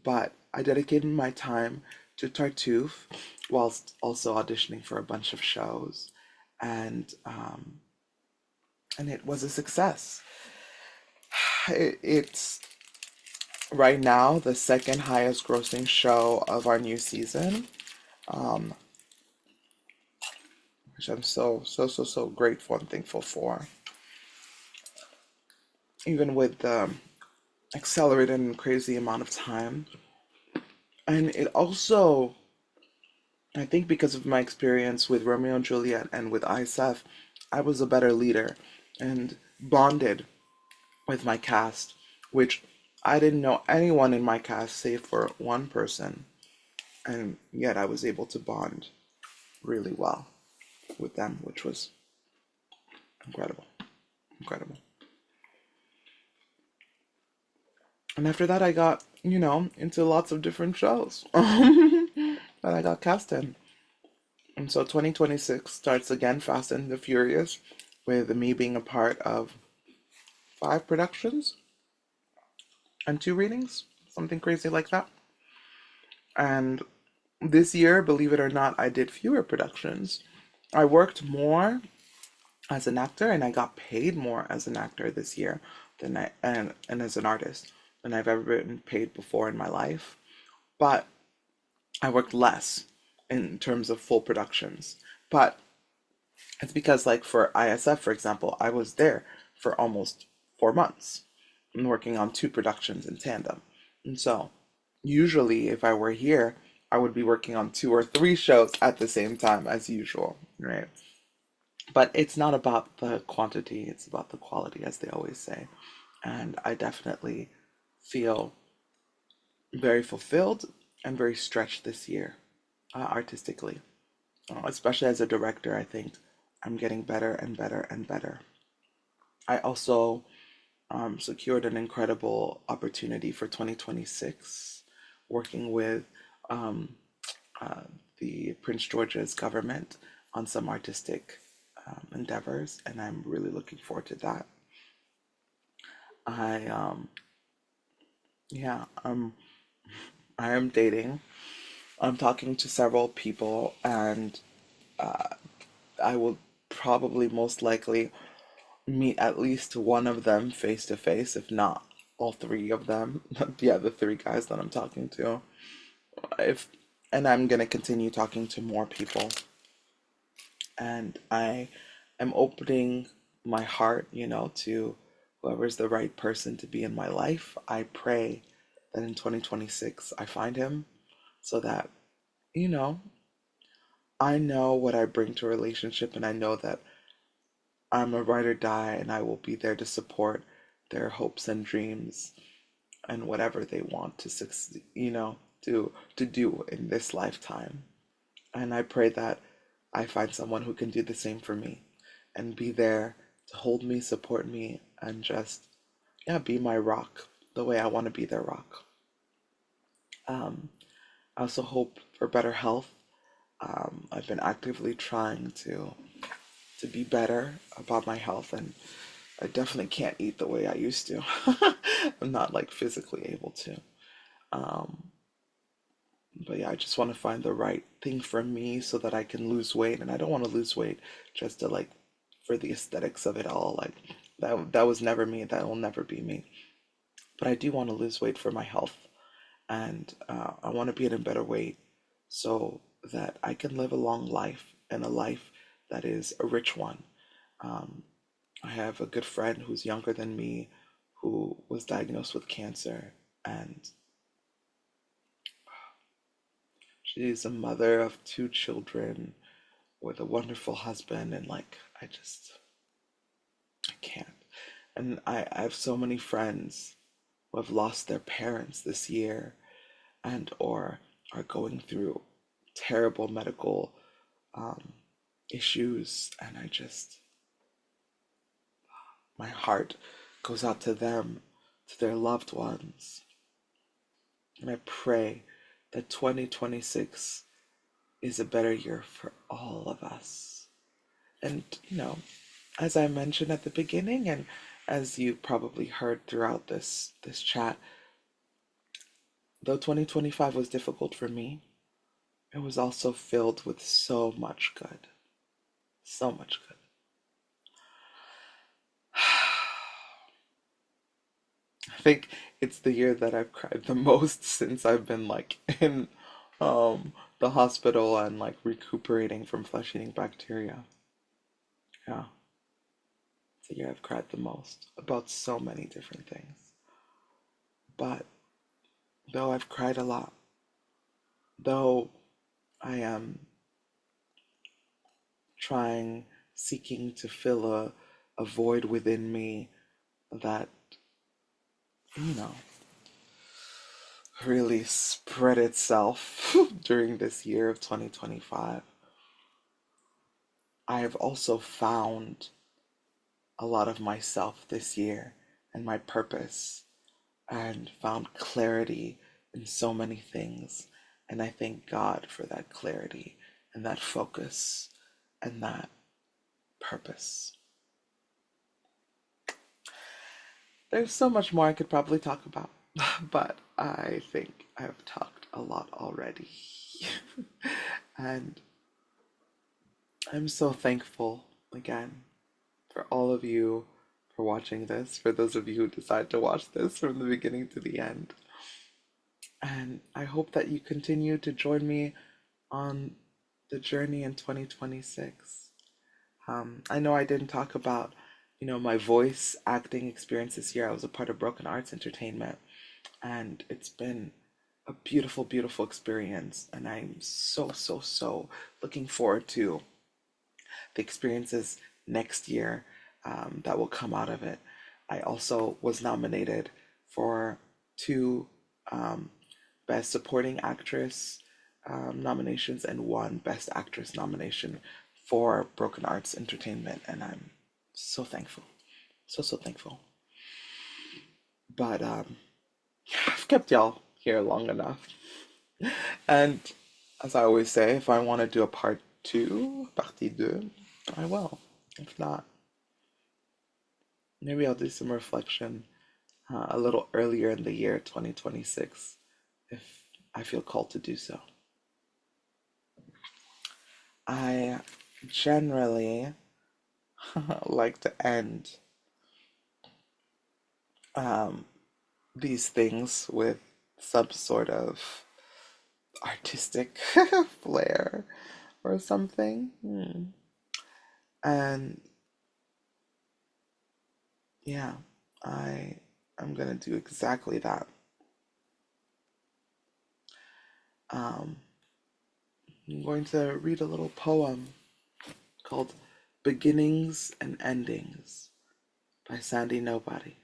but I dedicated my time to Tartuffe whilst also auditioning for a bunch of shows, and and it was a success. It's right now the second highest grossing show of our new season, um, which I'm so so so so grateful and thankful for. Even with the accelerated and crazy amount of time, and it also, I think, because of my experience with Romeo and Juliet and with ISF, I was a better leader and bonded with my cast, which I didn't know anyone in my cast save for one person, and yet I was able to bond really well with them, which was incredible, incredible. And after that, I got, into lots of different shows that I got cast in. And so 2026 starts again, Fast and the Furious, with me being a part of 5 productions. and two readings, something crazy like that. And this year, believe it or not, I did fewer productions. I worked more as an actor and I got paid more as an actor this year than and as an artist than I've ever been paid before in my life. But I worked less in terms of full productions. But it's because, like, for ISF, for example, I was there for almost 4 months and working on two productions in tandem. And so, usually, if I were here, I would be working on two or three shows at the same time as usual, right? But it's not about the quantity, it's about the quality, as they always say. And I definitely feel very fulfilled and very stretched this year, artistically. Especially as a director, I think I'm getting better and better and better. I also secured an incredible opportunity for 2026 working with um, uh, the Prince George's government on some artistic endeavors, and I'm really looking forward to that. I yeah, I am dating. I'm talking to several people, and I will probably most likely meet at least one of them face to face, if not all three of them. Yeah, the three guys that I'm talking to. If and I'm gonna continue talking to more people, and I am opening my heart, to whoever's the right person to be in my life. I pray that in 2026 I find him so that, you know, I know what I bring to a relationship and I know that I'm a ride or die and I will be there to support their hopes and dreams and whatever they want to succeed, to do in this lifetime. And I pray that I find someone who can do the same for me and be there to hold me, support me, and just, yeah, be my rock the way I want to be their rock. I also hope for better health. I've been actively trying to be better about my health, and I definitely can't eat the way I used to. I'm not like physically able to. Um, but yeah, I just want to find the right thing for me so that I can lose weight, and I don't want to lose weight just to like for the aesthetics of it all. Like that was never me. That will never be me. But I do want to lose weight for my health, and I want to be in a better weight so that I can live a long life and a life that is a rich one. Um, I have a good friend who's younger than me who was diagnosed with cancer, and she's a mother of two children with a wonderful husband, and like, I can't. And I have so many friends who have lost their parents this year and or are going through terrible medical um, issues, and my heart goes out to them, to their loved ones. And I pray that 2026 is a better year for all of us. And, as I mentioned at the beginning, and as you probably heard throughout this chat, though 2025 was difficult for me, it was also filled with so much good. So much good. I think it's the year that I've cried the most since I've been like in the hospital and like recuperating from flesh-eating bacteria. Yeah, it's the year I've cried the most about so many different things. But though I've cried a lot, though I am seeking to fill a void within me that, you know, really spread itself during this year of 2025. I have also found a lot of myself this year and my purpose and found clarity in so many things. And I thank God for that clarity and that focus and that purpose. There's so much more I could probably talk about, But I think I've talked a lot already. And I'm so thankful again for all of you for watching this, for those of you who decide to watch this from the beginning to the end. And I hope that you continue to join me on the journey in 2026. I know I didn't talk about, my voice acting experience this year. I was a part of Broken Arts Entertainment, and it's been a beautiful, beautiful experience. And I'm so, so, so looking forward to the experiences next year that will come out of it. I also was nominated for two um, Best Supporting Actress nominations and one Best Actress nomination for Broken Arts Entertainment, and I'm so thankful, so so thankful. But I've kept y'all here long enough, and as I always say, if I want to do a part two, partie deux, I will. If not, maybe I'll do some reflection a little earlier in the year 2026 if I feel called to do so. I generally like to end um, these things with some sort of artistic flair or something. And yeah, I am gonna do exactly that. Um, I'm going to read a little poem called Beginnings and Endings by Sandy Nobody.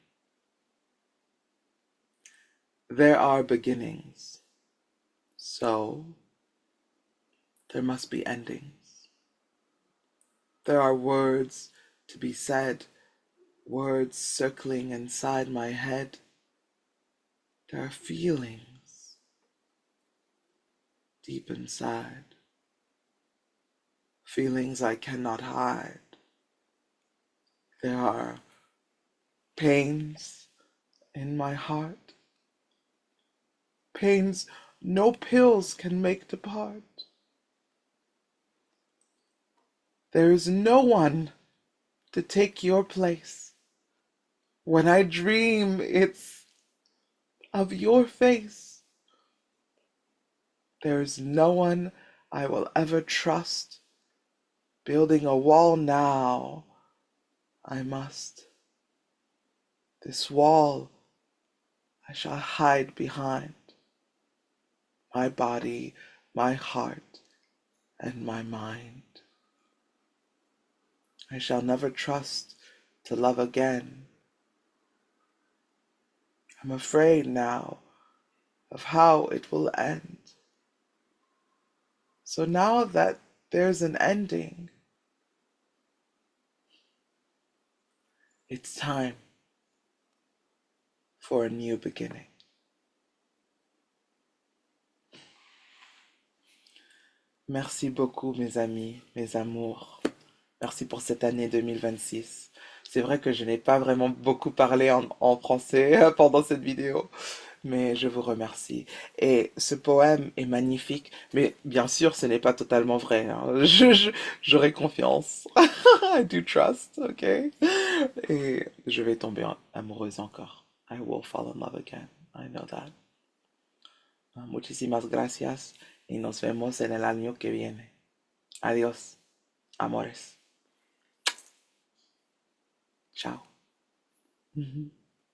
There are beginnings, so there must be endings. There are words to be said, words circling inside my head. There are feelings deep inside, feelings I cannot hide. There are pains in my heart, pains no pills can make depart. There is no one to take your place. When I dream, it's of your face. There is no one I will ever trust. Building a wall now, I must. This wall I shall hide behind. My body, my heart, and my mind. I shall never trust to love again. I'm afraid now of how it will end. So now that there's an ending, it's time for a new beginning. Merci beaucoup, mes amis, mes amours. Merci pour cette année 2026. C'est vrai que je n'ai pas vraiment beaucoup parlé en français pendant cette vidéo, mais je vous remercie. Et ce poème est magnifique, mais bien sûr, ce n'est pas totalement vrai, hein. J'aurai confiance. I do trust, ok? Et je vais tomber amoureuse encore. I will fall in love again. I know that. Muchísimas gracias y nos vemos en el año que viene. Adiós, amores. Ciao.